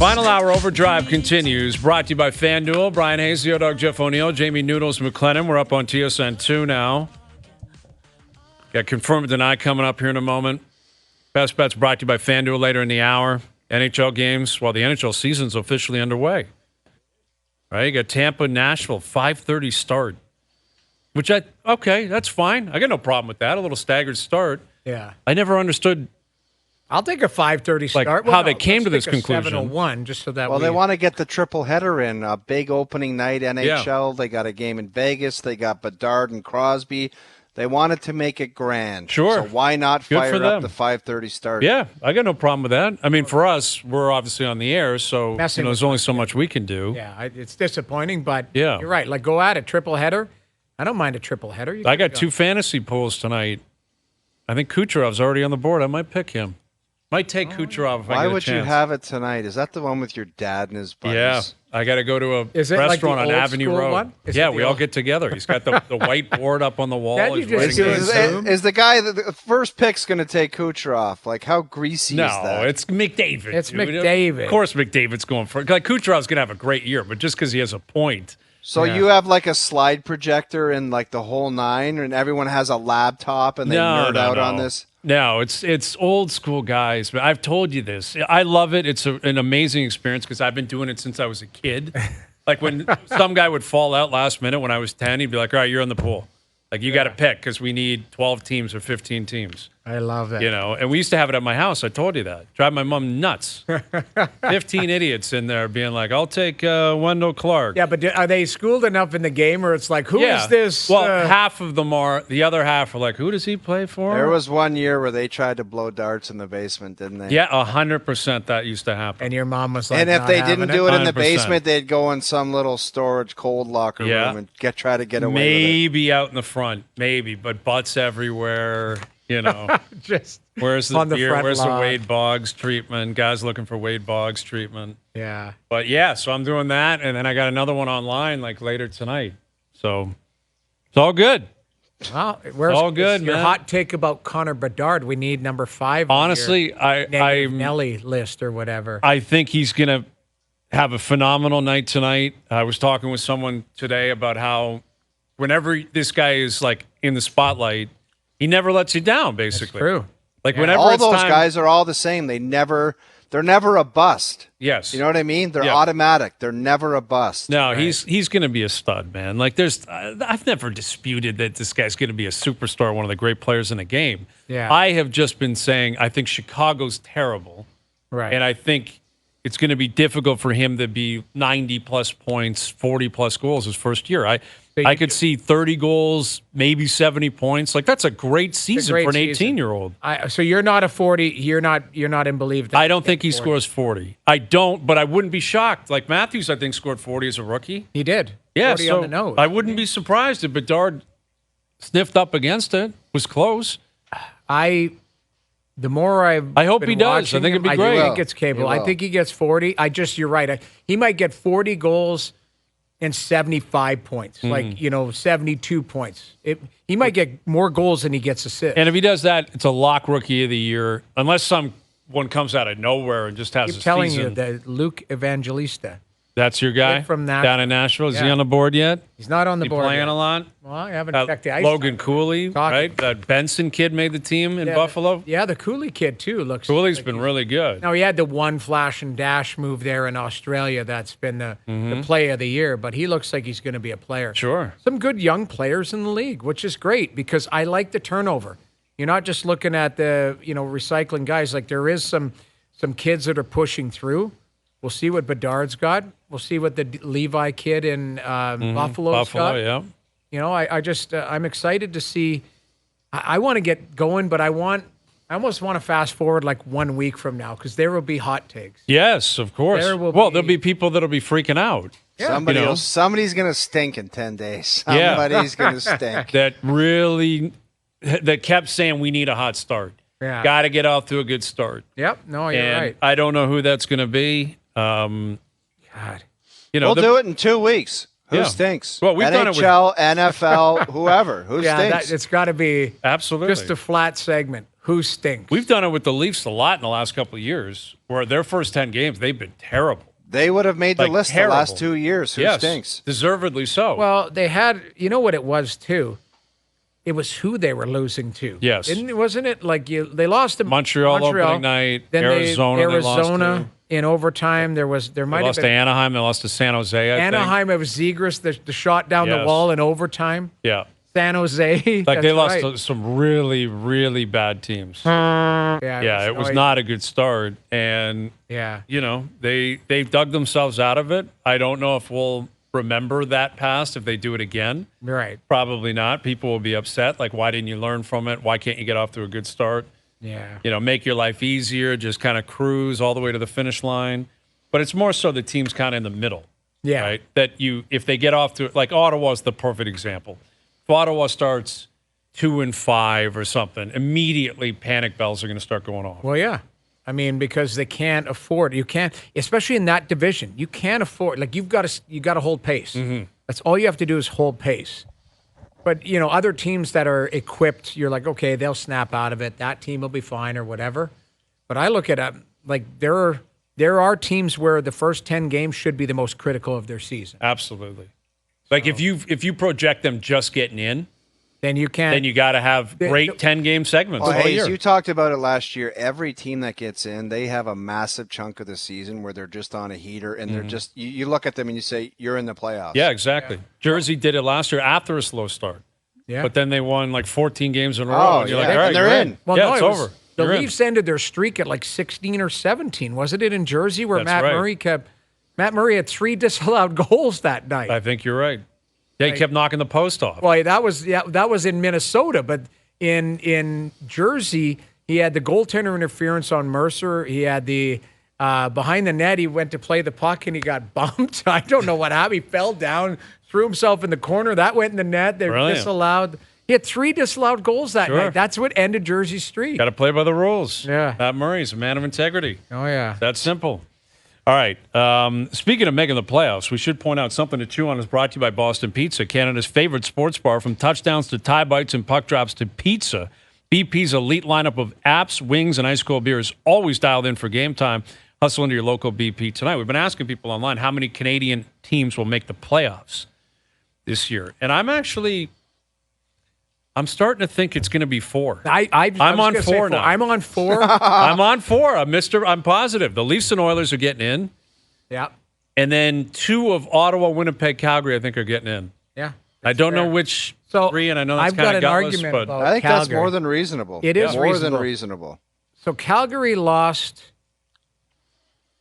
Final hour Overdrive continues. Brought to you by FanDuel. Bryan Hayes, the O-Dog, Jeff O'Neill, Jamie Noodles McLennan. We're up on TSN 2 now. Got confirmed denied coming up here in a moment. Best Bets brought to you by FanDuel later in the hour. NHL games, well, the NHL season's officially underway. Right? You got Tampa, Nashville, 5:30 start. Which okay, that's fine. I got no problem with that. A little staggered start. Yeah. I never understood. I'll take a 5:30 start. How they came to this conclusion. 7:01, just so that. Well, they want to get the triple header in. A big opening night NHL. Yeah. They got a game in Vegas. They got Bedard and Crosby. They wanted to make it grand. Sure. So why not Good fire for up them. the 5:30 start? Yeah, I got no problem with that. I mean, for us, we're obviously on the air, so there's only so much we can do. Yeah, it's disappointing, but Yeah. you're right. Like, go at it. Triple header. I don't mind a triple header. I got 2 fantasy pools tonight. I think Kucherov's already on the board. I might pick him. Might take Kucherov if I Why get a would chance. you have it tonight? Is that the one with your dad and his buddies? Yeah, I got to go to a Is it like restaurant the on old Avenue school Road. one? Is Yeah, it the we all old- get together. He's got the whiteboard up on the wall. That you He's just writing do it. Zoom? Is the guy that the first pick's going to take Kucherov? Like, how greasy is No, that? it's McDavid. It's dude. McDavid. Of course, McDavid's going for it. Like Kucherov's going to have a great year, but just because he has a point. So you have like a slide projector and like the whole nine, and everyone has a laptop and they nerd out on this? No, it's old school guys. But I've told you this. I love it. It's an amazing experience because I've been doing it since I was a kid. Like when some guy would fall out last minute when I was 10, he'd be like, all right, you're in the pool. Like, you got to pick because we need 12 teams or 15 teams. I love that. You know, and we used to have it at my house. I told you that. Drive my mom nuts. 15 idiots in there being like, I'll take Wendell Clark. Yeah, but are they schooled enough in the game, or it's like, who is this? Well, half of them are. The other half are like, who does he play for? There was one year where they tried to blow darts in the basement, didn't they? Yeah, 100% that used to happen. And your mom was like, And if not they having didn't do it in the 100%. basement, they'd go in some little storage cold locker room and try to get away with it. Maybe out in the front, maybe, but butts everywhere. You know, just where's the on the beer? front Where's lawn. the Wade Boggs treatment? Guys looking for Wade Boggs treatment. Yeah. But yeah, so I'm doing that, and then I got another one online like later tonight. So it's all good. Well, where's all good, your man. hot take about Connor Bedard? We need number 5. on Honestly, your I negative Nelly list or whatever. I think he's gonna have a phenomenal night tonight. I was talking with someone today about how whenever this guy is like in the spotlight, he never lets you down. Basically, That's true. Like whenever All it's those time, guys are all the same. They're never a bust. Yes, You know what I mean? They're Yeah. automatic. They're never a bust. No, he's going to be a stud, man. Like I've never disputed that this guy's going to be a superstar, one of the great players in the game. Yeah. I have just been saying I think Chicago's terrible, Right. and I think it's going to be difficult for him to be 90-plus points, 40-plus goals his first year. I could see 30 goals, maybe 70 points. Like that's a great season great for an season. 18-year-old. So you're not a 40. You're not in belief. That I don't think he 40. scores 40. I don't, but I wouldn't be shocked. Like Matthews, I think scored 40 as a rookie. He did. Yeah, 40 so on the nose. I wouldn't be surprised if Bedard sniffed up against it. Was close. The more I hope been he does. I watching think it'd be him, great. I think it's capable. He I will. think he gets 40. You're right. He might get 40 goals and 75 points, Mm-hmm. 72 points. He might get more goals than he gets assists. And if he does that, it's a lock rookie of the year, unless someone comes out of nowhere and just has I'm a telling season. you, that Luke Evangelista. That's your guy Kid from down in Nashville. Is he Yeah. on the board yet? He's not on the He board. playing yet. a lot. Well, I haven't checked the ice. Logan time. Cooley, Talking. right? That Benson kid made the team in Yeah, Buffalo. Yeah, the Cooley kid too looks. Cooley's like been really good. Now he had the one flash and dash move there in Australia. That's been the play of the year. But he looks like he's going to be a player. Sure. Some good young players in the league, which is great because I like the turnover. You're not just looking at the recycling guys. Like there is some kids that are pushing through. We'll see what Bedard's got. We'll see what the Levi kid in Buffalo's got. Yeah. I'm excited to see. I want to get going, but I almost want to fast forward like 1 week from now because there will be hot takes. Yes, of course. There'll be people that'll be freaking out. Yeah. Somebody's going to stink in 10 days. Yeah. Somebody's going to stink. That kept saying we need a hot start. Yeah. Got to get off to a good start. Yep. No, you're And right. I don't know who that's going to be. God. We'll do it in 2 weeks. Who Yeah. stinks? Well, we've done it with- NHL, NFL, whoever. Who Yeah, stinks? it's got to be Absolutely. just a flat segment. Who stinks? We've done it with the Leafs a lot in the last couple of years, where their first 10 games, they've been terrible. They would have made the list terrible. the last 2 years. Who stinks? Deservedly so. Well, they had, you know what it was, too? It was who they were losing to. Yes. Wasn't it like they lost to Montreal opening night, then Arizona they lost to. In overtime. There might have lost been to Anaheim. They lost to San Jose, I Anaheim. think. It was Zegras, the shot down the wall in overtime. Yeah. San Jose. Like they lost to some really, really bad teams. It was not a good start. And, they've dug themselves out of it. I don't know if we'll remember that past if they do it again. Right. Probably not. People will be upset. Like, why didn't you learn from it? Why can't you get off to a good start? Yeah. Make your life easier, just kind of cruise all the way to the finish line. But it's more so the team's kind of in the middle. Yeah. Right? That if they get off to, like Ottawa's the perfect example. If Ottawa starts 2-5 or something, immediately panic bells are going to start going off. Well, yeah. I mean, because they can't afford. You can't, especially in that division. You can't afford. Like you got to hold pace. Mm-hmm. That's all you have to do is hold pace. But other teams that are equipped, you're like, okay, they'll snap out of it. That team will be fine or whatever. But I look at it like there are teams where the first 10 games should be the most critical of their season. Absolutely. Like if you project them just getting in, then you can't. Then you got to have great 10-game segments all year. You talked about it last year. Every team that gets in, they have a massive chunk of the season where they're just on a heater, and they're just you look at them and you say you're in the playoffs. Yeah, exactly. Yeah. Jersey did it last year after a slow start. Yeah, but then they won like 14 games in a row. Oh, and you're like, all right, and they're in. Well, yeah, it's over. The Leafs ended their streak at like 16 or 17, wasn't it, in Jersey, where Matt Murray had 3 disallowed goals that night. I think you're right. Yeah, he kept knocking the post off. Well, that was in Minnesota, but in Jersey, he had the goaltender interference on Mercer. He had the behind the net. He went to play the puck and he got bumped. I don't know what happened. He fell down, threw himself in the corner. That went in the net. They disallowed. He had 3 disallowed goals that night. That's what ended Jersey's streak. Got to play by the rules. Yeah, Matt Murray's a man of integrity. Oh yeah, that's simple. All right. Speaking of making the playoffs, we should point out something to chew on is brought to you by Boston Pizza, Canada's favorite sports bar. From touchdowns to tie bites and puck drops to pizza, BP's elite lineup of apps, wings, and ice cold beer is always dialed in for game time. Hustle into your local BP tonight. We've been asking people online how many Canadian teams will make the playoffs this year, and I'm starting to think it's going to be 4. I'm on 4 now. I'm on 4. I'm on 4. I'm positive. The Leafs and Oilers are getting in. Yeah. And then 2 of Ottawa, Winnipeg, Calgary, I think are getting in. Yeah. I don't know which 3, and I know that's kind of gutless, but I think Calgary. That's more than reasonable. It is more than reasonable. So Calgary lost,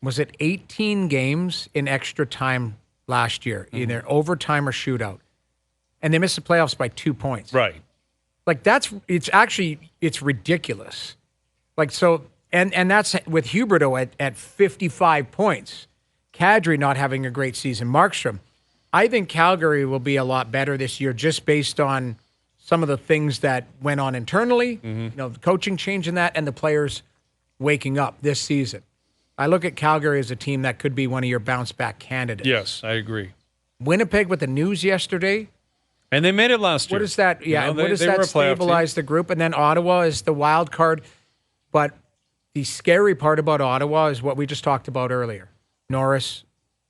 was it 18 games in extra time last year, either overtime or shootout, and they missed the playoffs by 2 points. Right. Like it's ridiculous. Like so, and that's with Huberdeau at 55 points. Kadri not having a great season. Markstrom. I think Calgary will be a lot better this year just based on some of the things that went on internally, the coaching change in that, and the players waking up this season. I look at Calgary as a team that could be one of your bounce-back candidates. Yes, I agree. Winnipeg with the news yesterday. And they made it last year. What does that? Yeah, what does that stabilize the group? And then Ottawa is the wild card. But the scary part about Ottawa is what we just talked about earlier: Norris,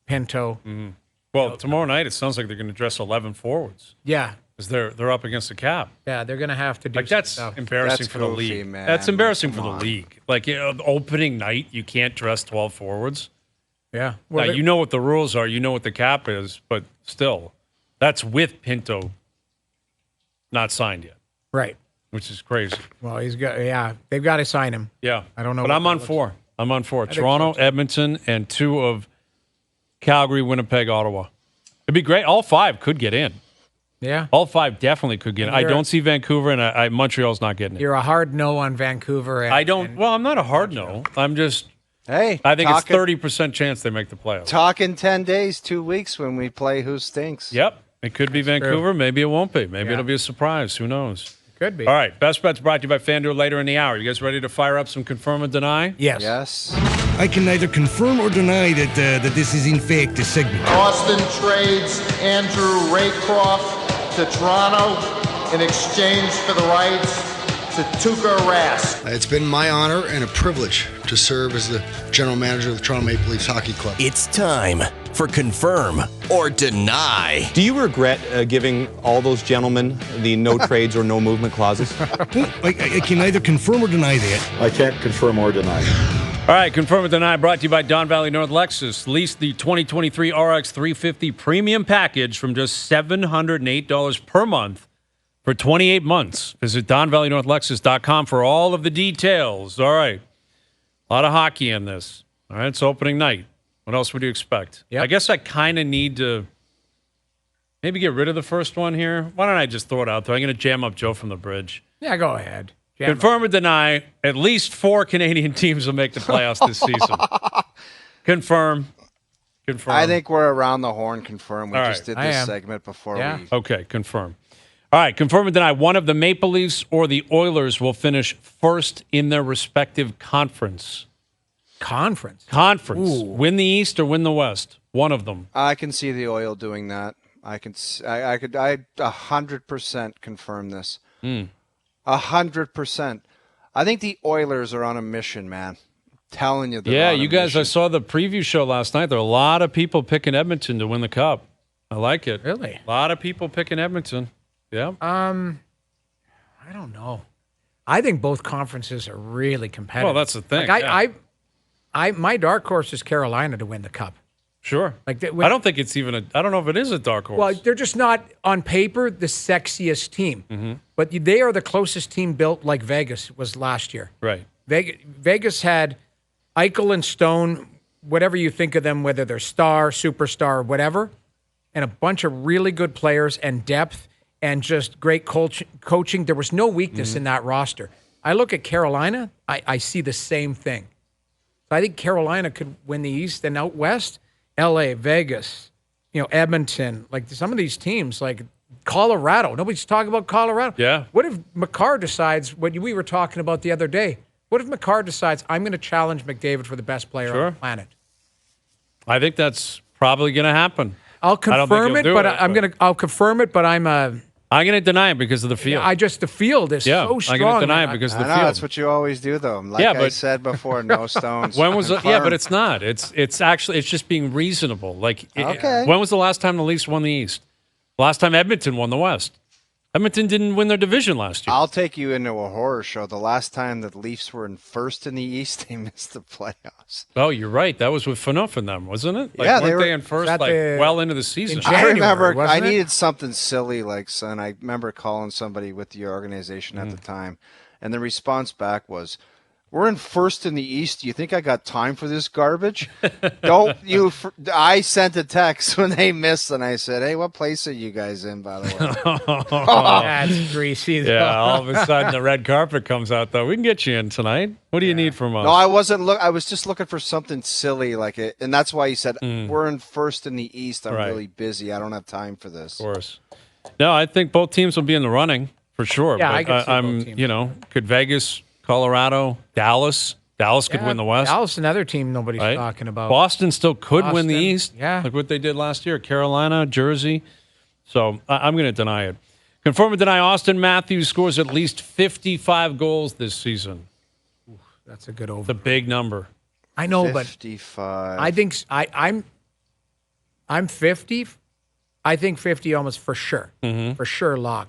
Pinto. Mm-hmm. Well, tomorrow night it sounds like they're going to dress 11 forwards. Yeah, because they're up against the cap. Yeah, they're going to have to do. Like that's stuff. embarrassing for the league. Man. That's embarrassing for the league. Like opening night, you can't dress 12 forwards. Yeah. Well, now, you know what the rules are. You know what the cap is, but still. That's with Pinto not signed yet. Right. Which is crazy. Well, they've got to sign him. Yeah. I don't know. But I'm on 4. I'm on 4. Toronto, Edmonton, and 2 of Calgary, Winnipeg, Ottawa. It'd be great. All 5 could get in. Yeah. All 5 definitely could get in. I don't see Vancouver, and Montreal's not getting in. You're a hard no on Vancouver. I'm not a hard no. I'm just... Hey, I think it's 30% chance they make the playoffs. Talk in 10 days, 2 weeks when we play Who Stinks. Yep. It could be Vancouver. True. Maybe it won't be. Maybe it'll be a surprise. Who knows? Could be. All right. Best Bets brought to you by FanDuel later in the hour. You guys ready to fire up some confirm and deny? Yes. I can neither confirm or deny that this is in fact a segment. Auston trades Andrew Raycroft to Toronto in exchange for the rights to Tuukka Rask. It's been my honor and a privilege to serve as the general manager of the Toronto Maple Leafs Hockey Club. It's time for Confirm or Deny. Do you regret giving all those gentlemen the no trades or no movement clauses? I can either confirm or deny that. I can't confirm or deny. All right, Confirm or Deny brought to you by Don Valley North Lexus. Lease the 2023 RX 350 Premium Package from just $708 per month for 28 months. Visit DonValleyNorthLexus.com for all of the details. All right, a lot of hockey in this. All right, it's opening night. What else would you expect? Yep. I guess I kind of need to maybe get rid of the first one here. Why don't I just throw it out there? I'm going to jam up Joe from the bridge. Yeah, go ahead. Confirm or deny, at least 4 Canadian teams will make the playoffs this season. Confirm. I think we're around the horn. Confirm. We All just right. did this segment before we. Okay, confirm. All right, confirm or deny, one of the Maple Leafs or the Oilers will finish first in their respective conference. Conference. Ooh. Win the East or win the West. One of them. I can see the Oil doing that. I could 100% confirm this. 100%. I think the Oilers are on a mission, man. I'm telling you. Yeah, you guys, I saw the preview show last night. There are a lot of people picking Edmonton to win the Cup. I like it. Really? A lot of people picking Edmonton. Yeah. I don't know. I think both conferences are really competitive. Well, that's the thing. Like my dark horse is Carolina to win the Cup. Sure. Like I don't think it's even I don't know if it is a dark horse. Well, they're just not on paper the sexiest team, but they are the closest team built like Vegas was last year. Right. Vegas had Eichel and Stone, whatever you think of them, whether they're star, superstar, whatever, and a bunch of really good players and depth and just great coaching. There was no weakness in that roster. I look at Carolina, I see the same thing. So I think Carolina could win the East, and out West, L.A., Vegas, Edmonton, like some of these teams, like Colorado. Nobody's talking about Colorado. Yeah. What if McCarr decides, what we were talking about the other day, what if McCarr decides, I'm going to challenge McDavid for the best player on the planet? I think that's probably going to happen. I'll confirm it, but I'll confirm it, but I'm going to deny it because of the field. The field is so strong. I'm going to deny it because of the field. That's what you always do, though. Like I said before, no stones. When was it? Yeah, but it's not. It's actually just being reasonable. Like, when was the last time the Leafs won the East? Last time Edmonton won the West. Edmonton didn't win their division last year. I'll take you into a horror show. The last time the Leafs were in first in the East, they missed the playoffs. Oh, you're right. That was with Phaneuf and them, wasn't it? Yeah, weren't they in first well into the season? I remember I needed something silly and I remember calling somebody with the organization at the time, and the response back was, "We're in first in the East. Do you think I got time for this garbage?" I sent a text when they missed, and I said, "Hey, what place are you guys in, by the way?" That's greasy. Yeah, all of a sudden the red carpet comes out, though. We can get you in tonight. What do you need from us? No, I wasn't. I was just looking for something silly like it, and that's why he said, "We're in first in the East. I'm really busy. I don't have time for this." Of course. No, I think both teams will be in the running for sure. Yeah, but I can see both teams. Could Vegas, Colorado, Dallas could win the West. Dallas, another team nobody's talking about. Boston still could win the East. Yeah. Like what they did last year. Carolina, Jersey. So I'm going to deny it. Confirm or deny, Auston Matthews scores at least 55 goals this season. Oof, that's a good over. It's a big number. I know, 55. But I think I'm 50. I think 50 almost for sure. For sure lock.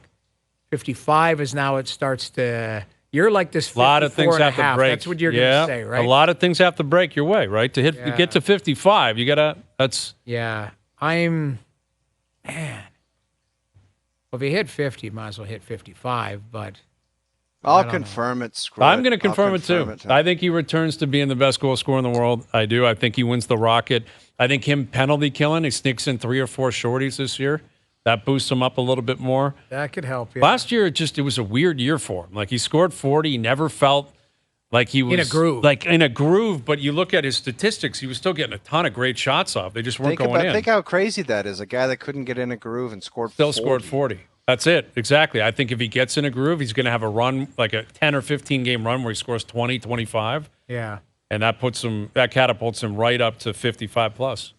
55 is now it starts to... You're like this 54 a lot of things have to break. That's what you're going to say, right? A lot of things have to break your way, right? To get to 55, you got to... That's... Yeah. Man. Well, if you hit 50, you might as well hit 55, but... I'll confirm it. I'm going to confirm it too. I think he returns to being the best goal scorer in the world. I do. I think he wins the Rocket. I think him penalty killing, he sneaks in 3 or 4 shorties this year. That boosts him up a little bit more. That could help, yeah. Last year, it was a weird year for him. Like, he scored 40. He never felt like he was... in a groove. Like, in a groove, but you look at his statistics, he was still getting a ton of great shots off. They just weren't going in. Think how crazy that is. A guy that couldn't get in a groove and scored 40. Still scored 40. That's it. Exactly. I think if he gets in a groove, he's going to have a run, like a 10 or 15 game run where he scores 20, 25. Yeah. And that catapults him right up to 55 plus.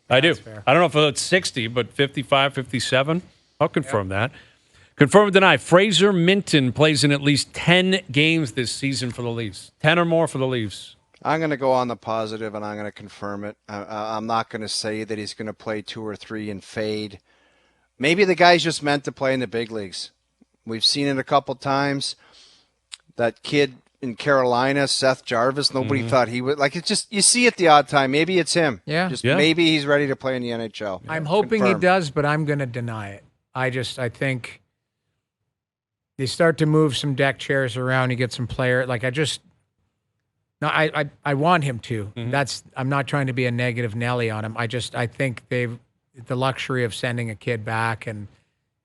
I do. Fair. I don't know if it's 60, but 55, 57. I'll confirm that. Confirm or deny, Fraser Minton plays in at least 10 games this season for the Leafs. 10 or more for the Leafs. I'm going to go on the positive, and I'm going to confirm it. I'm not going to say that he's going to play 2 or 3 and fade. Maybe the guy's just meant to play in the big leagues. We've seen it a couple times. That kid in Carolina, Seth Jarvis, nobody thought he would. Like, it's just, you see it the odd time. Maybe it's him. Yeah. Maybe he's ready to play in the NHL. I'm hoping he does, but I'm going to deny it. I think they start to move some deck chairs around. You get some player. Like, I want him to. I'm not trying to be a negative Nelly on him. I think they've the luxury of sending a kid back and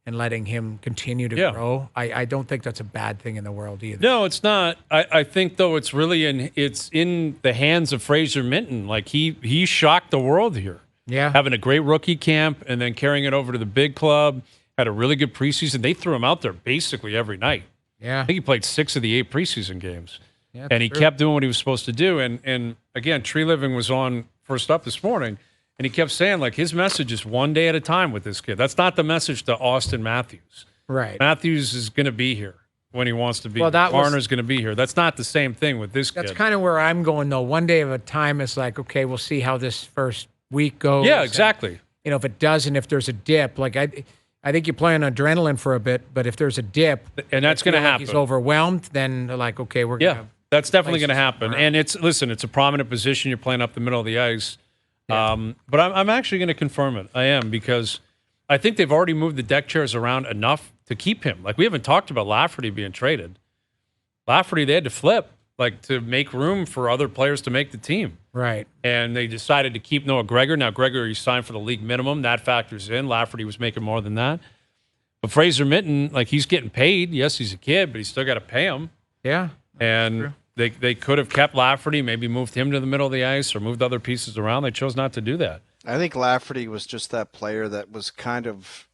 letting him continue to grow. I don't think that's a bad thing in the world either. No, it's not. I think though it's in the hands of Fraser Minton. Like he shocked the world here. Yeah, having a great rookie camp and then carrying it over to the big club. Had a really good preseason. They threw him out there basically every night. Yeah, I think he played 6 of the 8 preseason games. Yeah, and he kept doing what he was supposed to do. And again, Tree Living was on First Up this morning, and he kept saying, like, his message is one day at a time with this kid. That's not the message to Auston Matthews. Right. Matthews is going to be here when he wants to be. Well, Varner's going to be here. That's not the same thing with this kid. That's kind of where I'm going, though. One day at a time is like, okay, we'll see how this first week goes. Yeah, exactly. And, if it doesn't, if there's a dip, like I think you play on adrenaline for a bit, but if there's a dip, and that's going to happen, he's overwhelmed, then they're like, okay, we're going to. That's definitely going to happen. And it's a prominent position. You're playing up the middle of the ice. Yeah. But I'm actually going to confirm it. I am, because I think they've already moved the deck chairs around enough to keep him. Like, we haven't talked about Lafferty being traded. Lafferty, they had to flip, like, to make room for other players to make the team. Right. And they decided to keep Noah Gregor. Now, Gregor, he signed for the league minimum. That factors in. Lafferty was making more than that. But Fraser Minton, like, he's getting paid. Yes, he's a kid, but he's still got to pay him. Yeah. And they could have kept Lafferty, maybe moved him to the middle of the ice or moved other pieces around. They chose not to do that. I think Lafferty was just that player that was kind of,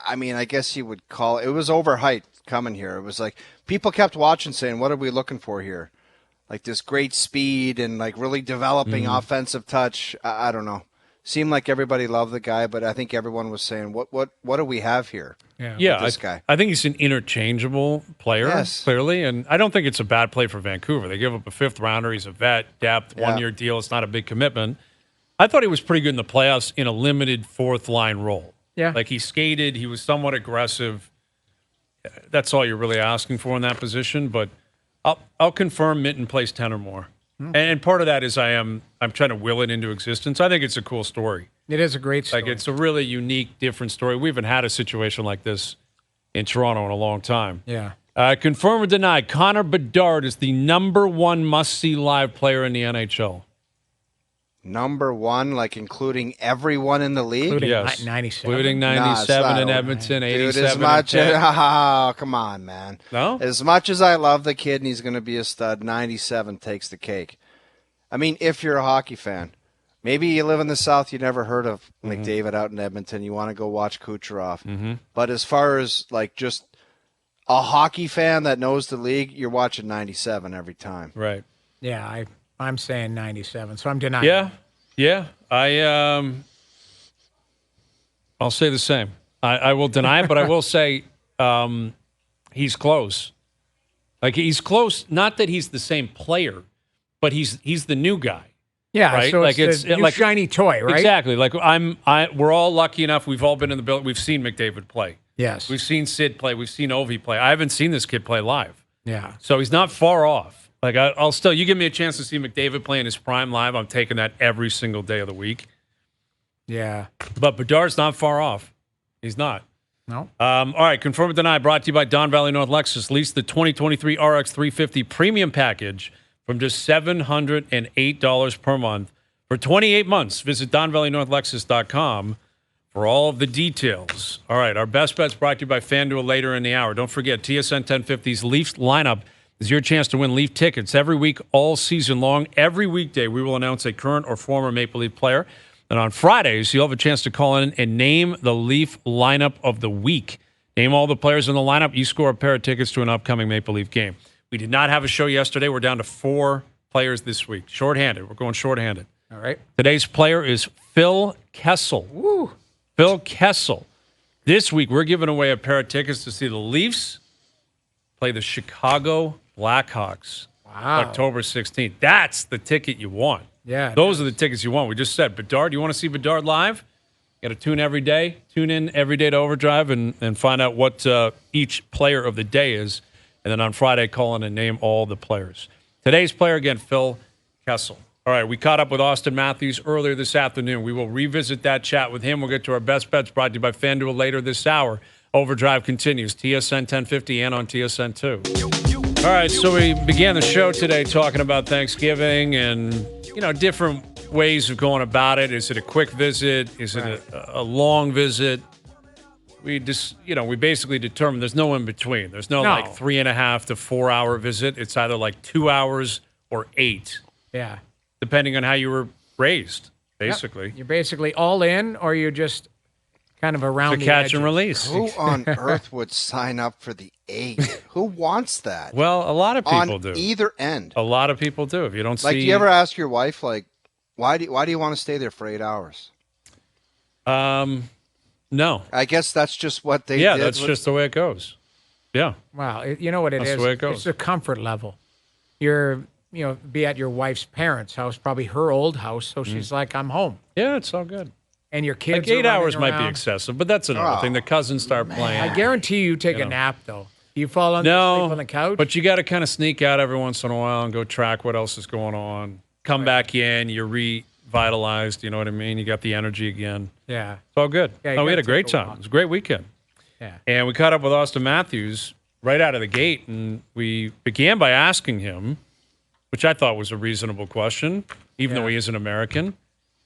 I mean, I guess you would call it was overhyped coming here. It was like people kept watching saying, what are we looking for here? Like this great speed and like really developing offensive touch. I don't know. Seemed like everybody loved the guy, but I think everyone was saying, what do we have here? Yeah, this guy. I think he's an interchangeable player, clearly, and I don't think it's a bad play for Vancouver. They give up a 5th rounder. He's a vet, depth, 1-year deal. It's not a big commitment. I thought he was pretty good in the playoffs in a limited 4th-line role. Yeah. Like, he skated. He was somewhat aggressive. That's all you're really asking for in that position, but I'll confirm Minton plays 10 or more. And part of that is I'm trying to will it into existence. I think it's a cool story. It is a great story. Like, it's a really unique, different story. We haven't had a situation like this in Toronto in a long time. Yeah. Confirm or deny, Connor Bedard is the #1 must-see live player in the NHL. #1, like including everyone in the league? Including yes. 97. Including 97 in Edmonton, 87 as much oh, come on, man. No? As much as I love the kid and he's going to be a stud, 97 takes the cake. I mean, if you're a hockey fan, maybe you live in the South, you never heard of McDavid out in Edmonton, you want to go watch Kucherov. But as far as like just a hockey fan that knows the league, you're watching 97 every time. Right. Yeah, I'm saying 97, so I'm denying. Yeah. I'll say the same. I will deny it, but I will say he's close. Like, he's close. Not that he's the same player, but he's the new guy. Yeah, right? so like it's the new like shiny toy, right? Exactly. Like we're all lucky enough. We've all been in the building. We've seen McDavid play. Yes. We've seen Sid play. We've seen Ovi play. I haven't seen this kid play live. Yeah. So he's not far off. Like, I'll still, you give me a chance to see McDavid play in his prime live, I'm taking that every single day of the week. Yeah. But Bedard's not far off. He's not. No. All right, confirm or deny, brought to you by Don Valley North Lexus. Lease the 2023 RX 350 premium package from just $708 per month for 28 months. Visit DonValleyNorthLexus.com for all of the details. All right, our best bets brought to you by FanDuel later in the hour. Don't forget, TSN 1050's Leafs lineup is your chance to win Leaf tickets every week, all season long. Every weekday, we will announce a current or former Maple Leaf player. And on Fridays, you'll have a chance to call in and name the Leaf lineup of the week. Name all the players in the lineup. You score a pair of tickets to an upcoming Maple Leaf game. We did not have a show yesterday. We're down to 4 players this week. Shorthanded. We're going shorthanded. All right. Today's player is Phil Kessel. Woo. Phil Kessel This week, we're giving away a pair of tickets to see the Leafs play the Chicago Blackhawks. Wow. October 16th. That's the ticket you want. Yeah. Those are the tickets you want. We just said, Bedard, you want to see Bedard live? You got to tune every day. Tune in every day to OverDrive and find out what each player of the day is. And then on Friday, call in and name all the players. Today's player, again, Phil Kessel. All right, we caught up with Auston Matthews earlier this afternoon. We will revisit that chat with him. We'll get to our best bets brought to you by FanDuel later this hour. OverDrive continues, TSN 1050 and on TSN 2. All right, so we began the show today talking about Thanksgiving and, different ways of going about it. Is it a quick visit? Is it a long visit? We just, we basically determined there's no in between. There's no like 3.5 to 4 hour visit. It's either like 2 hours or 8. Yeah. Depending on how you were raised, basically. Yep. You're basically all in, or you're just kind of around the catch edges. and release. Who on earth would sign up for the 8? Who wants that? Well, a lot of people on do. Either end. A lot of people do. If you don't see, like, do you ever ask your wife, like, why do you want to stay there for 8 hours? No. I guess that's just what they did. Yeah, that's just the way it goes. Yeah. Wow. You know what it is? That's the way it goes. It's a comfort level. You're, be at your wife's parents' house, probably her old house, so she's like, I'm home. Yeah, it's all good. And your kids Like 8 are hours running might be around. excessive, but that's another thing. The cousins start playing. I guarantee you take a nap, though. You fall on, sleep on the couch? But you got to kind of sneak out every once in a while and go track what else is going on. Come back in, you're revitalized, you know what I mean? You got the energy again. Yeah. It's all good. Yeah, We had a gotta great take a time. walk. It was a great weekend. Yeah. And we caught up with Auston Matthews right out of the gate, and we began by asking him, which I thought was a reasonable question, even though he is an American.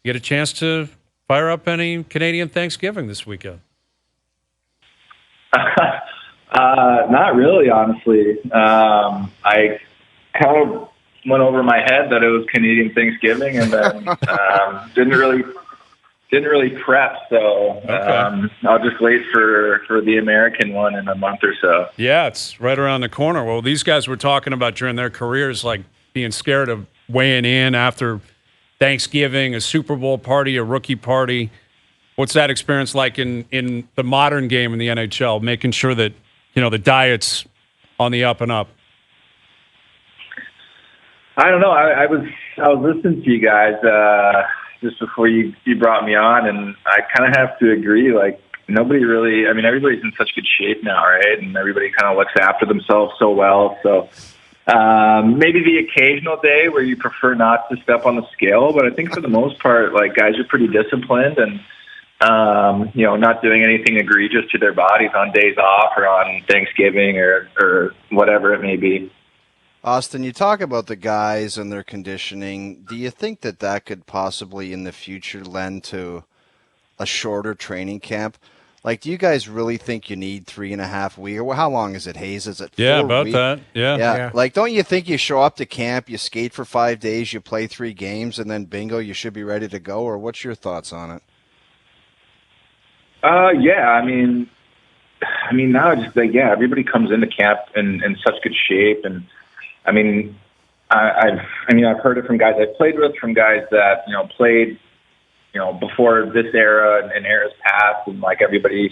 You get a chance to fire up any Canadian Thanksgiving this weekend? Not really, honestly. I kind of went over my head that it was Canadian Thanksgiving, and then didn't really prep. So I'll just wait for the American one in a month or so. Yeah, it's right around the corner. Well, these guys were talking about during their careers, like being scared of weighing in after Thanksgiving, a Super Bowl party, a rookie party. What's that experience like in the modern game in the NHL, making sure that, the diet's on the up and up? I don't know. I was listening to you guys just before you brought me on, and I kind of have to agree. Like, nobody really. I mean, everybody's in such good shape now, right? And everybody kind of looks after themselves so well. So maybe the occasional day where you prefer not to step on the scale, but I think for the most part, like, guys are pretty disciplined and not doing anything egregious to their bodies on days off or on Thanksgiving or whatever it may be. Auston, you talk about the guys and their conditioning. Do you think that could possibly in the future lend to a shorter training camp? Like, do you guys really think you need 3.5 weeks? Or how long is it, Hayes? Is it 4 Yeah, about weeks? that. Yeah. Like, don't you think you show up to camp, you skate for 5 days, you play 3 games, and then bingo, you should be ready to go? Or what's your thoughts on it? Yeah. I mean, now it's just like, everybody comes into camp in such good shape, and I mean, I've heard it from guys I've played with, from guys that played, before this era and eras past, and like everybody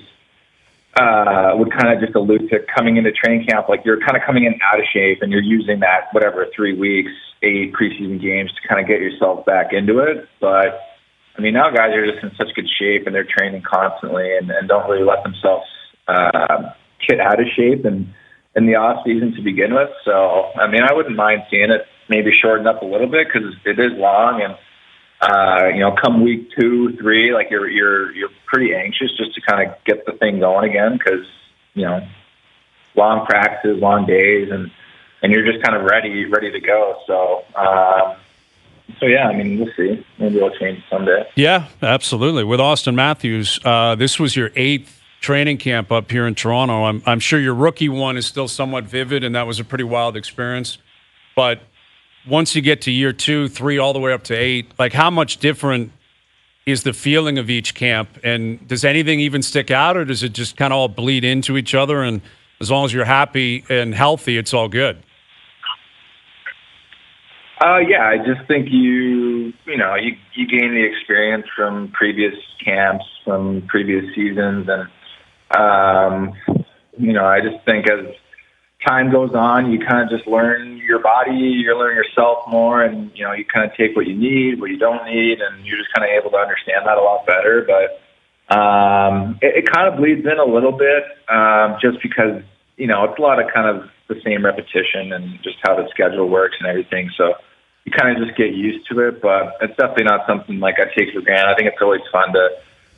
would kind of just allude to coming into training camp like you're kind of coming in out of shape, and you're using that 3 weeks, 8 preseason games to kind of get yourself back into it. But I mean, now guys are just in such good shape, and they're training constantly, and don't really let themselves get out of shape and in the off season to begin with. So, I mean, I wouldn't mind seeing it maybe shorten up a little bit because it is long, and come week 2, 3, like you're pretty anxious just to kind of get the thing going again because long practices, long days, and you're just kind of ready to go. So. So, yeah, I mean, we'll see. Maybe it'll change someday. Yeah, absolutely. With Auston Matthews, this was your 8th training camp up here in Toronto. I'm sure your rookie one is still somewhat vivid, and that was a pretty wild experience. But once you get to year 2, 3, all the way up to 8, like, how much different is the feeling of each camp? And does anything even stick out, or does it just kind of all bleed into each other? And as long as you're happy and healthy, it's all good. Yeah, I just think you gain the experience from previous camps, from previous seasons, and I just think as time goes on, you kind of just learn your body, you learn yourself more, and, you kind of take what you need, what you don't need, and you're just kind of able to understand that a lot better. But it kind of bleeds in a little bit just because, it's a lot of kind of the same repetition and just how the schedule works and everything. So you kind of just get used to it, but it's definitely not something like I take for granted. I think it's always fun to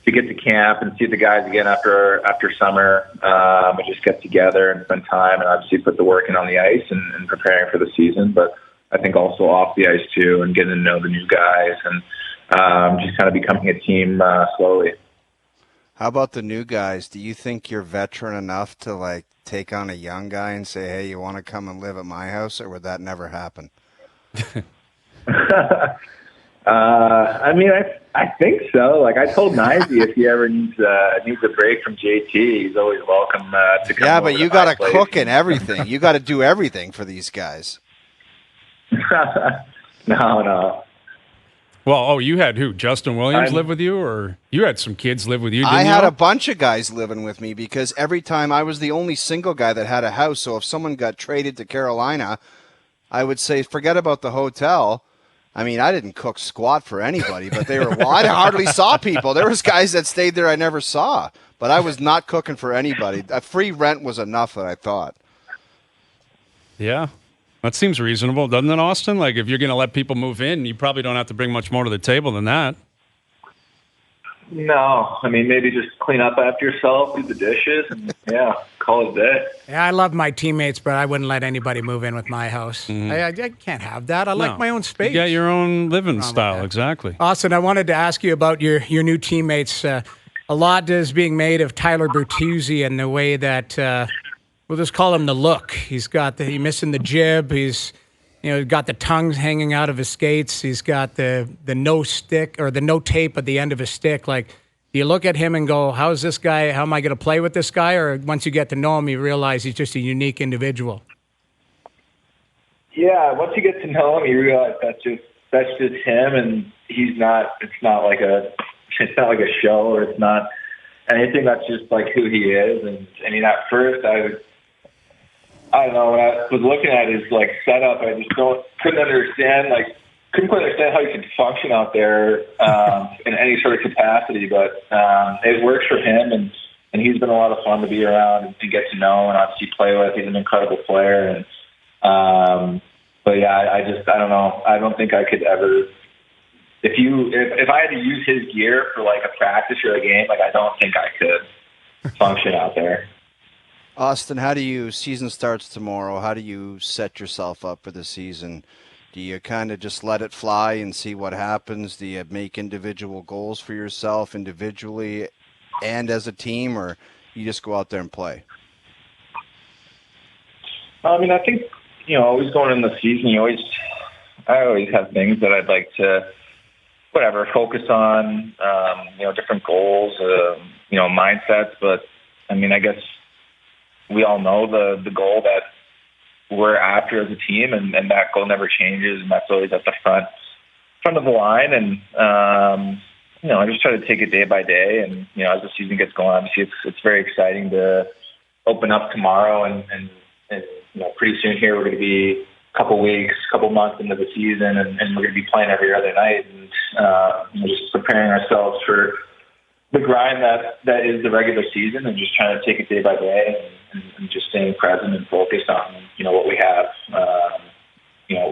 get to camp and see the guys again after summer, and just get together and spend time and obviously put the work in on the ice and preparing for the season. But I think also off the ice too, and getting to know the new guys and just kind of becoming a team slowly. How about the new guys? Do you think you're veteran enough to take on a young guy and say, hey, you want to come and live at my house, or would that never happen? I think so. I told Nizzy if he ever needs a break from JT, he's always welcome to come. Yeah, but you got to cook and everything. You got to do everything for these guys. No. Well, you had who? Justin Williams live with you, or you had some kids live with you? Didn't I had you? a bunch of guys living with me because every time I was the only single guy that had a house. So if someone got traded to Carolina, I would say, forget about the hotel. I mean, I didn't cook squat for anybody, but I hardly saw people. There was guys that stayed there I never saw, but I was not cooking for anybody. A free rent was enough that I thought. Yeah. That seems reasonable, doesn't it, Austin? If you're going to let people move in, you probably don't have to bring much more to the table than that. No. Maybe just clean up after yourself, do the dishes, and, call it a day. Yeah, I love my teammates, but I wouldn't let anybody move in with my house. Mm-hmm. I can't have that. I like my own space. You got your own living style, exactly. Austin, I wanted to ask you about your new teammates. A lot is being made of Tyler Bertuzzi and the way that we'll just call him the look. He's missing the jib. He's got the tongue hanging out of his skates. He's got the no stick or the no tape at the end of his stick. Do you look at him and go, how's this guy? How am I going to play with this guy? Or once you get to know him, you realize he's just a unique individual. Yeah, once you get to know him, you realize that's just him, and he's not. It's not like a show, or it's not anything. That's just who he is. And at first, I don't know, when I was looking at his setup, I just couldn't understand quite understand how he could function out there in any sort of capacity. But it works for him, and he's been a lot of fun to be around and get to know and obviously play with. He's an incredible player, and but yeah, I don't know. I don't think I could ever. If I had to use his gear for a practice or a game, I don't think I could function out there. Austin, season starts tomorrow, how do you set yourself up for the season? Do you kind of just let it fly and see what happens? Do you make individual goals for yourself individually and as a team, or you just go out there and play? I think, always going in the season, I always have things that I'd like to, focus on, different goals, mindsets. But, I guess we all know the goal that we're after as a team, and that goal never changes, and that's always at the front of the line. And, I just try to take it day by day. And, as the season gets going, obviously it's very exciting to open up tomorrow. And pretty soon here, we're going to be a couple months into the season, and we're going to be playing every other night, and just preparing ourselves for the grind that is the regular season, and just trying to take it day by day, and just staying present and focused on what we have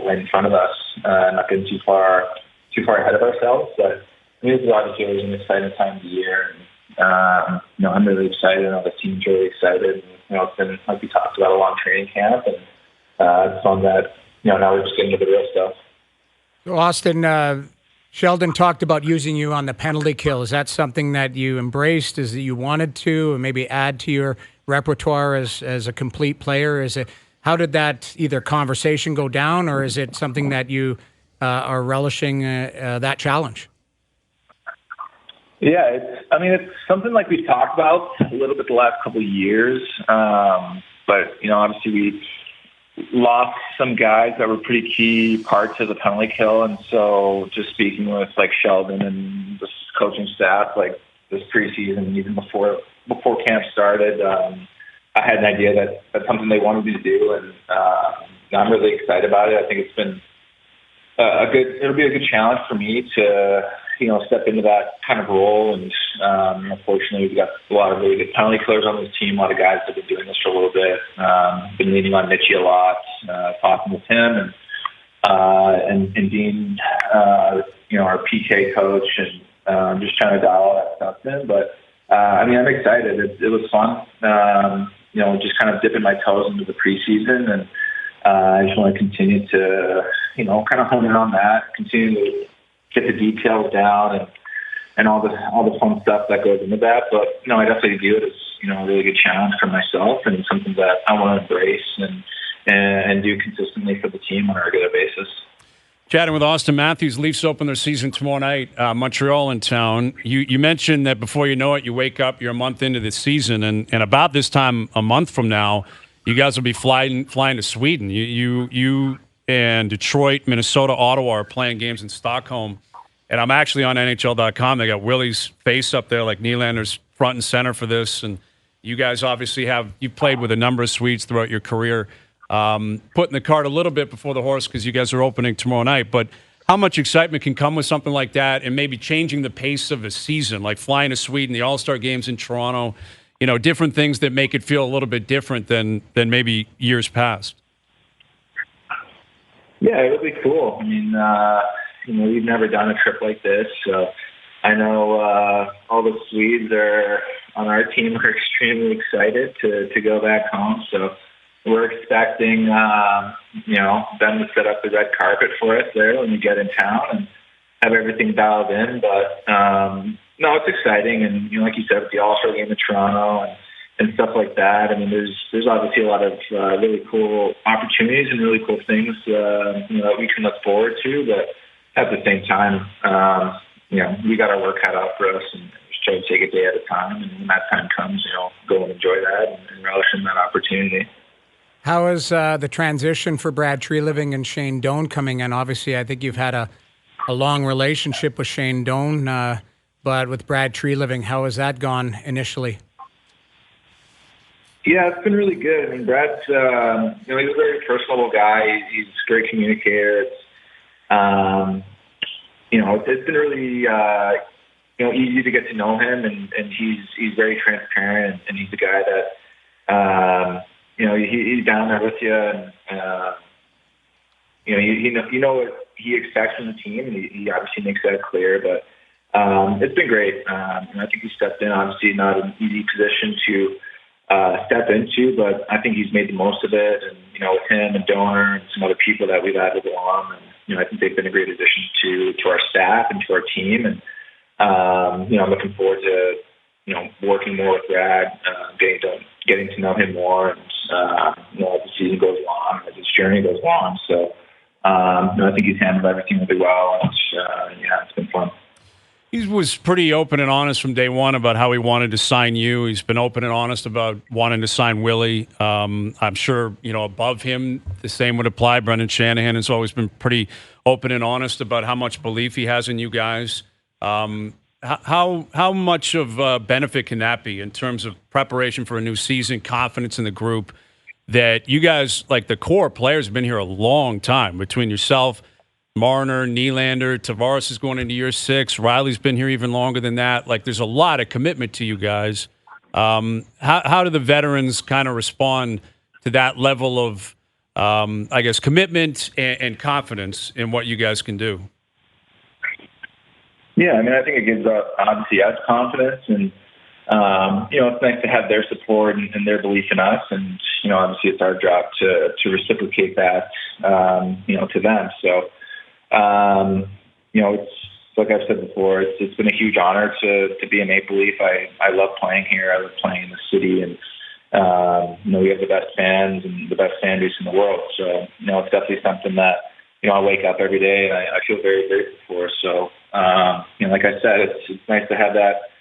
right in front of us, not getting too far ahead of ourselves. But it's obviously always an exciting time of the year, and I'm really excited. I know the team's really excited. It's been, like we talked about, a long training camp, and it's fun that now we're just getting to the real stuff. So Austin, Sheldon talked about using you on the penalty kill. Is that something that you embraced? Is that you wanted to, and maybe add to your repertoire as a complete player? How did that either conversation go down, or is it something that you are relishing that challenge? Yeah, it's something like we've talked about a little bit the last couple of years. But obviously we lost some guys that were pretty key parts of the penalty kill, and so just speaking with Sheldon and the coaching staff, this preseason, even before camp started. I had an idea that that's something they wanted me to do, and I'm really excited about it. I think it's been it'll be a good challenge for me to, step into that kind of role. And unfortunately, we've got a lot of really good penalty killers on this team. A lot of guys that have been doing this for a little bit. Been leaning on Mitchie a lot, talking with him and Dean, our PK coach, and just trying to dial all that stuff in. But I'm excited. It was fun. Just kind of dipping my toes into the preseason, and I just want to continue to, kind of hone in on that, continue to get the details down and all the fun stuff that goes into that. But I definitely view it as a really good challenge for myself, and something that I want to embrace and do consistently for the team on a regular basis. Chatting with Auston Matthews. Leafs open their season tomorrow night. Montreal in town. You mentioned that before you know it, you wake up, you're a month into the season, and about this time a month from now, you guys will be flying to Sweden. You and Detroit, Minnesota, Ottawa are playing games in Stockholm. And I'm actually on NHL.com. They got Willie's face up there, like Nylander's front and center for this. And you guys obviously you've played with a number of Swedes throughout your career. Putting the cart a little bit before the horse because you guys are opening tomorrow night. But how much excitement can come with something like that, and maybe changing the pace of a season, like flying to Sweden, the All-Star games in Toronto, different things that make it feel a little bit different than maybe years past? Yeah, it would be cool. We've never done a trip like this, so I know all the Swedes on our team are extremely excited to go back home. So we're expecting, them to set up the red carpet for us there when we get in town and have everything dialed in. But no, it's exciting, and like you said, with the All-Star game in Toronto and stuff like that. There's obviously a lot of really cool opportunities and really cool things that we can look forward to. But at the same time, we got our work cut out for us, and just try to take a day at a time. And when that time comes, go and enjoy that and relish in that opportunity. How is the transition for Brad Treliving and Shane Doan coming in? Obviously, I think you've had a long relationship with Shane Doan, but with Brad Treliving, how has that gone initially? Yeah, it's been really good. Brad's, he's a very personable guy. He's a great communicator. It's been really, easy to get to know him, and he's very transparent, and he's a guy that, he's down there with you, and you know what he expects from the team, and he obviously makes that clear. But it's been great. I think he stepped in, obviously not an easy position to step into, but I think he's made the most of it. And with him and Donor and some other people that we've added along, and I think they've been a great addition to our staff and to our team. And I'm looking forward to working more with Brad, getting to know him more, and as the season goes on, as his journey goes on. So I think he's handled everything really well, and it's been fun. He was pretty open and honest from day one about how he wanted to sign you. He's been open and honest about wanting to sign Willie. I'm sure, above him, the same would apply. Brendan Shanahan has always been pretty open and honest about how much belief he has in you guys. How much of a benefit can that be in terms of preparation for a new season, confidence in the group, that you guys, like the core players, have been here a long time, between yourself, Marner, Nylander, Tavares is going into year 6. Riley's been here even longer than that. Like, there's a lot of commitment to you guys. How do the veterans kind of respond to that level of, commitment and confidence in what you guys can do? Yeah, I think it gives obviously us confidence, and it's nice to have their support and their belief in us, and obviously it's our job to reciprocate that, to them. So. It's like I've said before, it's been a huge honor to be a Maple Leaf. I love playing here. I love playing in the city, and we have the best fans and the best fan base in the world. So it's definitely something that I wake up every day and I feel very grateful for. So like I said, it's nice to have that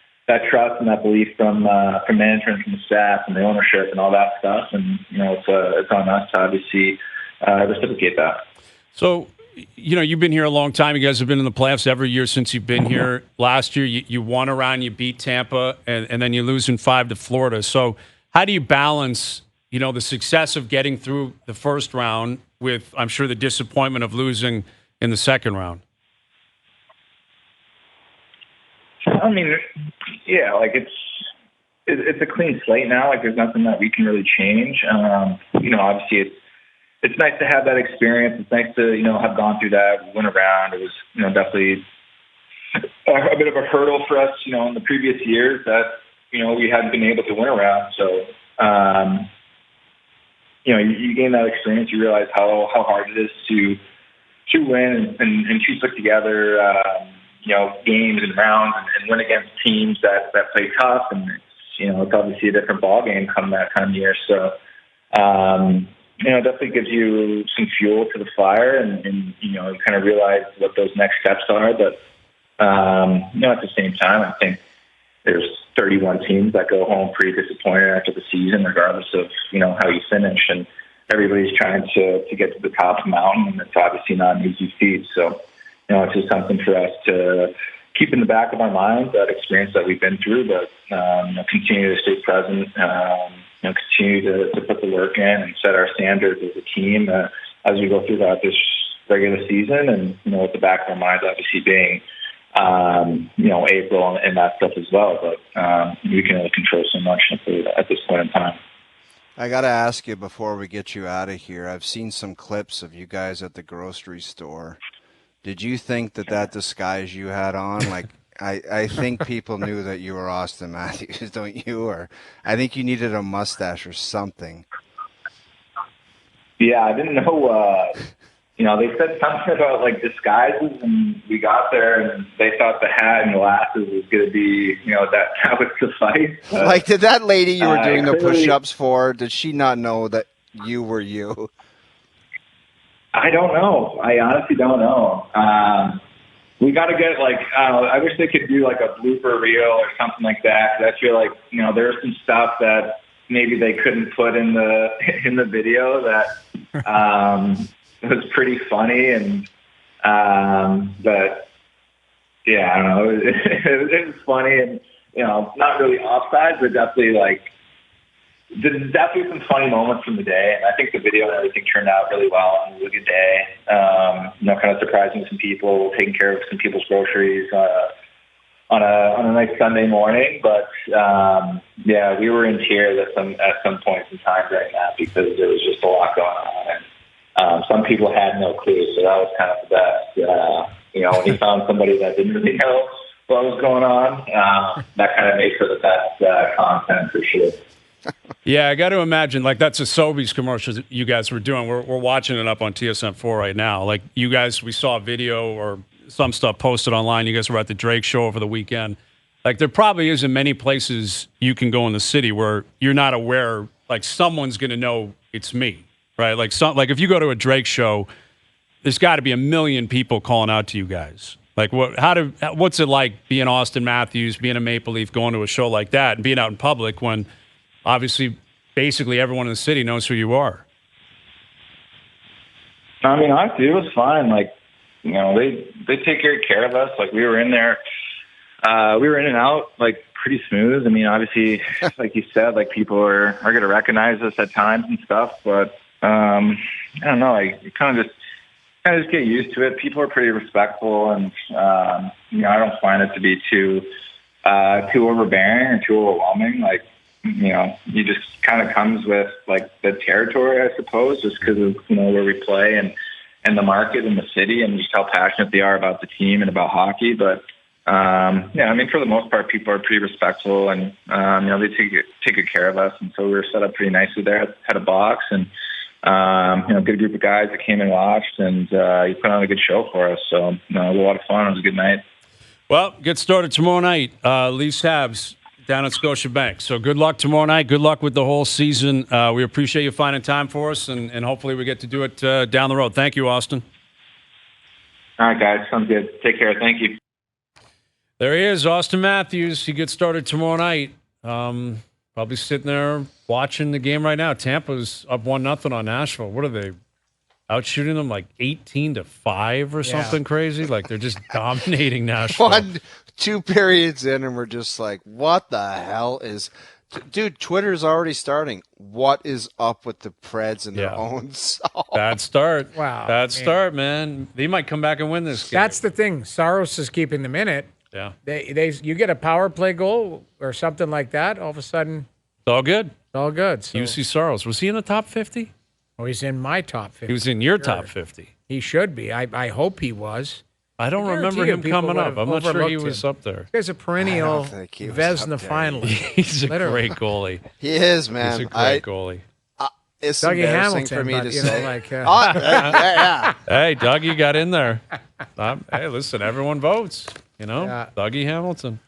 trust and that belief from management, from the staff, and the ownership, and all that stuff. And it's on us to obviously reciprocate that. So, you've been here a long time. You guys have been in the playoffs every year since you've been here. Last year, you won a round, you beat Tampa, and then you lose in 5 to Florida. So how do you balance, the success of getting through the first round with, I'm sure, the disappointment of losing in the second round? I mean, yeah, like it's a clean slate now. Like there's nothing that we can really change. Obviously it's nice to have that experience. It's nice to, have gone through that, win a round. It was, definitely a bit of a hurdle for us, in the previous years that, we hadn't been able to win a round. So, you gain that experience. You realize how hard it is to win and to put together, games and rounds and win against teams that play tough. And, it's obviously a different ballgame come that time of year. So, it definitely gives you some fuel to the fire and you kind of realize what those next steps are. But, at the same time, I think there's 31 teams that go home pretty disappointed after the season, regardless of, how you finish. And everybody's trying to get to the top of the mountain, and it's obviously not an easy feat. So, it's just something for us to keep in the back of our minds, that experience that we've been through, but continue to stay present, continue to put the work in and set our standards as a team as we go through this regular season. And, with the back of our minds obviously being, April and that stuff as well. But we can only control so much at this point in time. I got to ask you before we get you out of here, I've seen some clips of you guys at the grocery store. Did you think that disguise you had on, like, I think people knew that you were Auston Matthews, don't you? Or I think you needed a mustache or something. Yeah, I didn't know. They said something about like disguises, and we got there, and they thought the hat and glasses was going to be, that would suffice. Like, did that lady you were doing the push-ups for? Did she not know that you were you? I don't know. I honestly don't know. We got to get I wish they could do like a blooper reel or something like that. 'Cause I feel like there's some stuff that maybe they couldn't put in the video that was pretty funny, and but yeah, I don't know. It was funny, and not really offside, but definitely there's definitely some funny moments from the day, and I think the video and everything turned out really well. It was a good day. Kind of surprising some people, taking care of some people's groceries on a nice Sunday morning. But yeah, we were in tears at some points in time during that because there was just a lot going on, and some people had no clue. So that was kind of the best. When you found somebody that didn't really know what was going on, that kind of makes for the best content for sure. Yeah, I got to imagine, that's a Sobey's commercial that you guys were doing. We're watching it up on TSN4 right now. Like, you guys, we saw a video or some stuff posted online. You guys were at the Drake show over the weekend. Like, there probably isn't many places you can go in the city where you're not aware, someone's going to know it's me, right? Like, if you go to a Drake show, there's got to be a million people calling out to you guys. Like, what's it like being Auston Matthews, being a Maple Leaf, going to a show like that, and being out in public when obviously basically everyone in the city knows who you are? I mean, honestly, it was fine. They take great care of us. We were in there, we were in and out pretty smooth. I mean, obviously, like you said, people are going to recognize us at times and stuff. But I don't know. You kind of just get used to it. People are pretty respectful, and I don't find it to be too overbearing or too overwhelming. You just kind of comes with the territory, I suppose, just because of where we play and the market and the city and just how passionate they are about the team and about hockey. But yeah, I mean, for the most part, people are pretty respectful, and they take good care of us. And so we were set up pretty nicely there. Had a box, and good group of guys that came and watched, and you put on a good show for us. So it was a lot of fun. It was a good night. Well, get started tomorrow night. Leafs Habs down at Scotiabank. So good luck tomorrow night. Good luck with the whole season. We appreciate you finding time for us, and hopefully we get to do it down the road. Thank you, Auston. All right, guys. Sounds good. Take care. Thank you. There he is, Auston Matthews. He gets started tomorrow night. Probably sitting there watching the game right now. Tampa's up 1-0 on Nashville. What are they? outshooting them like 18-5 or something crazy. Like they're just dominating Nashville. 2 periods in, and we're just like, what the hell is... Dude, Twitter's already starting. What is up with the Preds and their own song? Bad start. Wow. Bad start, man. They might come back and win this game. That's the thing. Saros is keeping them in it. Yeah. You get a power play goal or something like that, all of a sudden... It's all good. It's all good. So. UC Saros. Was he in the top 50? Oh, he's in my top 50. He was in your top 50. He should be. I hope he was. I don't remember him coming up. I'm not sure he was up there. He's a perennial Vezina finalist. He's a great goalie. He is, man. He's a great goalie. It's Dougie embarrassing Hamilton, for me but, to you know, say. like, yeah. Hey, Dougie got in there. Hey, listen, everyone votes. You know, Dougie Hamilton.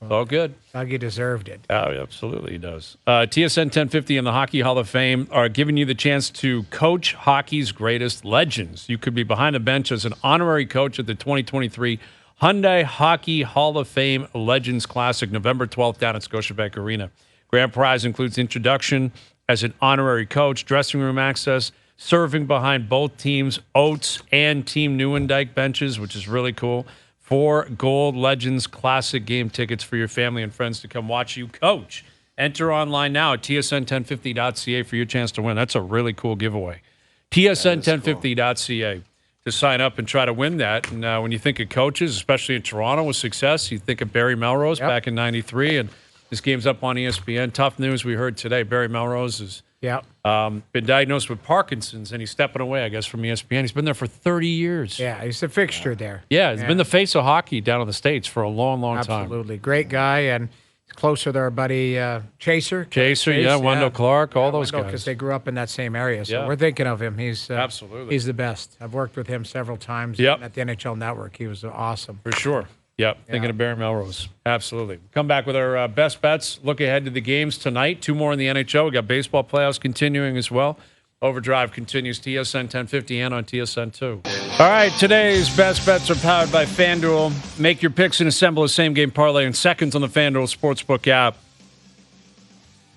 It's all good. Dougie deserved it. Oh, absolutely, he does. TSN 1050 and the Hockey Hall of Fame are giving you the chance to coach hockey's greatest legends. You could be behind the bench as an honorary coach at the 2023 Hyundai Hockey Hall of Fame Legends Classic, November 12th down at Scotiabank Arena. Grand prize includes introduction as an honorary coach, dressing room access, serving behind both teams' Oates and Team Neuendijk benches, which is really cool. 4 Gold Legends Classic game tickets for your family and friends to come watch you coach. Enter online now at tsn1050.ca for your chance to win. That's a really cool giveaway. tsn1050.ca to sign up and try to win that. And when you think of coaches, especially in Toronto with success, you think of Barry Melrose back in 93. And this game's up on ESPN. Tough news we heard today. Barry Melrose has been diagnosed with Parkinson's, and he's stepping away, I guess, from ESPN. He's been there for 30 years. Yeah, he's a fixture there. Yeah, he's been the face of hockey down in the States for a long, long time. Absolutely. Great guy, and he's close with our buddy Chaser. Wendell Clark, all those guys. Because they grew up in that same area, so Yeah. we're thinking of him. He's Absolutely. He's the best. I've worked with him several times at the NHL Network. He was awesome. For sure. Yep, thinking of Barry Melrose. Absolutely. Come back with our best bets. Look ahead to the games tonight. 2 more in the NHL. We got baseball playoffs continuing as well. OverDrive continues TSN 1050 and on TSN 2. All right, today's best bets are powered by FanDuel. Make your picks and assemble a same-game parlay in seconds on the FanDuel Sportsbook app.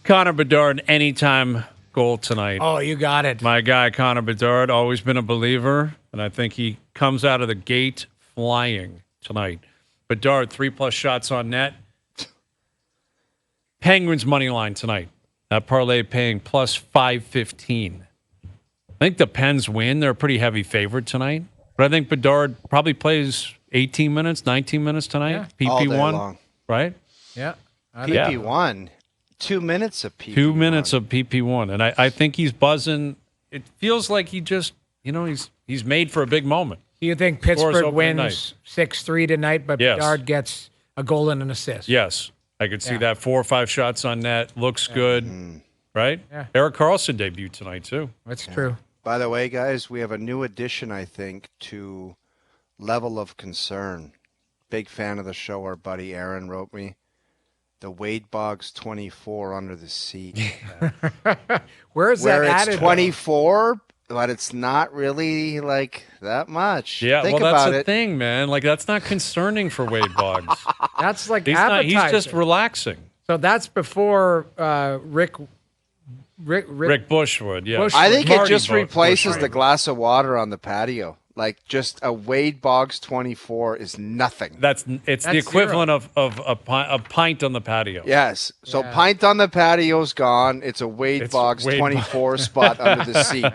Connor Bedard, anytime goal tonight. Oh, you got it. My guy, Connor Bedard, always been a believer, and I think he comes out of the gate flying tonight. Bedard, 3+ shots on net. Penguins money line tonight. That parlay paying plus 515. I think the Pens win. They're a pretty heavy favorite tonight. But I think Bedard probably plays 18 minutes, 19 minutes tonight. Yeah. All day PP1, long. right? Yeah. PP1. 2 minutes of PP1. 2 minutes of PP1. And I think he's buzzing. It feels like he just, he's made for a big moment. Do you think Pittsburgh wins 6-3 tonight, but Bedard gets a goal and an assist? Yes. I could see that. 4 or 5 shots on net. Looks good. Right? Yeah. Eric Carlson debuted tonight, too. That's true. By the way, guys, we have a new addition, I think, to Level of Concern. Big fan of the show. Our buddy Aaron wrote me. The Wade Boggs 24 under the seat. Where that added? It's 24, but it's not really like that much. Yeah, Think well, that's about the it. thing, man. Like, that's not concerning for Wade Boggs. That's like he's appetizing. he's just relaxing. So that's before Rick Bushwood, yeah. I think Marty it just replaces Bushwood. the glass of water on the patio. Like, just a Wade Boggs 24 is nothing. It's the equivalent of a pint on the patio. Yes. So pint on the patio's gone. It's a Wade Boggs 24 spot under the seat.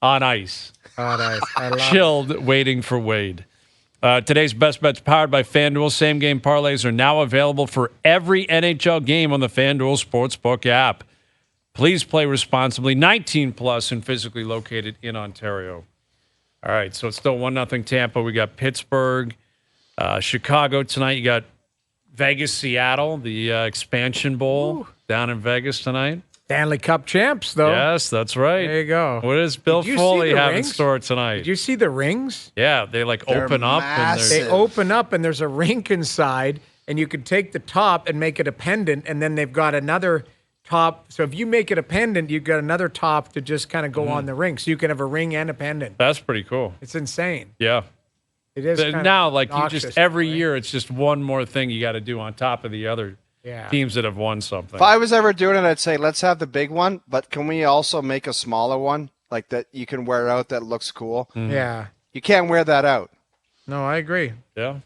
On ice. On ice. I love Chilled, waiting for Wade. Today's best bets powered by FanDuel. Same game parlays are now available for every NHL game on the FanDuel Sportsbook app. Please play responsibly. 19 plus and physically located in Ontario. All right, so it's still 1-0 Tampa. We got Pittsburgh, Chicago tonight. You got Vegas, Seattle, the expansion bowl down in Vegas tonight. Stanley Cup champs, though. Yes, that's right. There you go. What does Bill Did you Foley see the have in rings? store tonight? Did you see the rings? Yeah, they They're open up. massive. They open up, and there's a rink inside, and you can take the top and make it a pendant, and then they've got another top. So if you make it a pendant, you've got another top to just kind of go on the ring. So you can have a ring and a pendant. That's pretty cool. It's insane. Yeah. It is. But now, you obnoxious, just every right? year, it's just one more thing you got to do on top of the other teams that have won something. If I was ever doing it, I'd say, let's have the big one, but can we also make a smaller one? like that you can wear out that looks cool. Yeah. You can't wear that out. No, I agree. Yeah.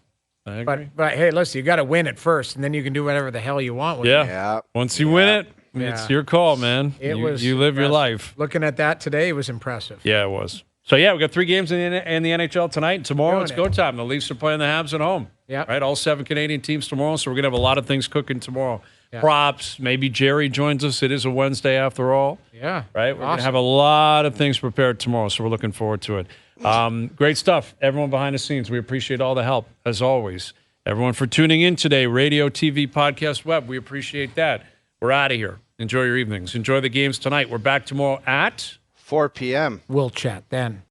I agree. But hey, listen, you got to win it first, and then you can do whatever the hell you want with it. Yeah. Once you win it, it's your call, man. You live your life. Looking at that today, it was impressive. Yeah, it was. So, we got 3 games in the NHL tonight. And tomorrow, it's go time. The Leafs are playing the Habs at home. Yeah. Right? All 7 Canadian teams tomorrow. So, we're going to have a lot of things cooking tomorrow. Yeah. Props. Maybe Jerry joins us. It is a Wednesday after all. Yeah. Right? We're going to have a lot of things prepared tomorrow. So, we're looking forward to it. Great stuff. Everyone behind the scenes, we appreciate all the help, as always. Everyone for tuning in today, radio, TV, podcast, web. We appreciate that. We're out of here. Enjoy your evenings. Enjoy the games tonight. We're back tomorrow at 4 p.m. We'll chat then.